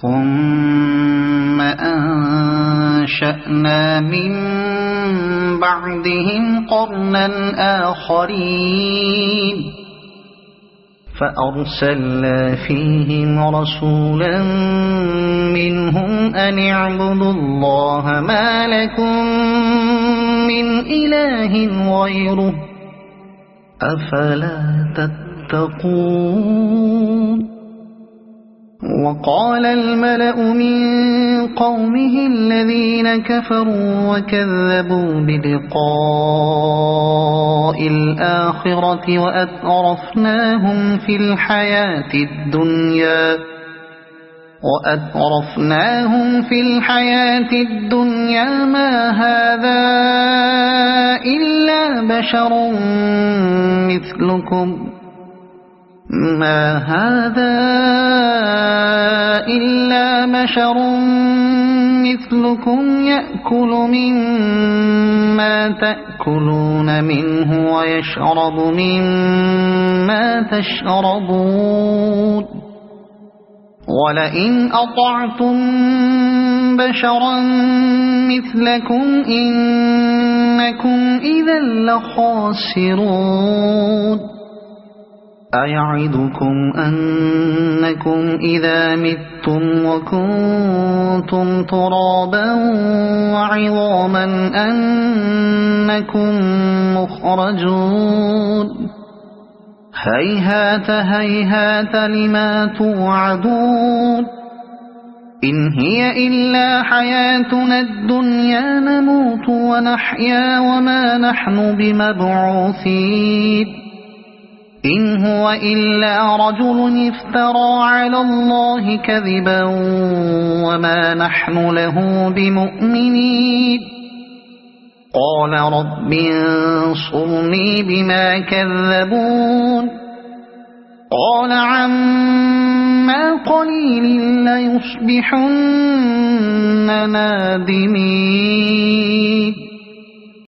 ثم أنشأنا من بعدهم قرنا آخرين فأرسلنا فيهم رسولا منهم أن اعبدوا الله ما لكم من إله غيره أفلا تتقون. وقال الملأ من قومه الذين كفروا وكذبوا بلقاء الآخرة وأترفناهم في الحياة الدنيا ما هذا إلا بشر مثلكم يأكل مما تأكلون منه ويشرب مما تشربون ولئن أطعتم بشرا مثلكم إنكم إذا لخاسرون. أيعدكم أنكم إذا متم وكنتم ترابا وعظاما أنكم مخرجون هيهات هيهات لما توعدون إن هي إلا حياتنا الدنيا نموت ونحيا وما نحن بمبعوثين إن هو إلا رجل افترى على الله كذبا وما نحن له بمؤمنين. قال رب انصرني بما كذبون قال عما قليل ليصبحن نادمين.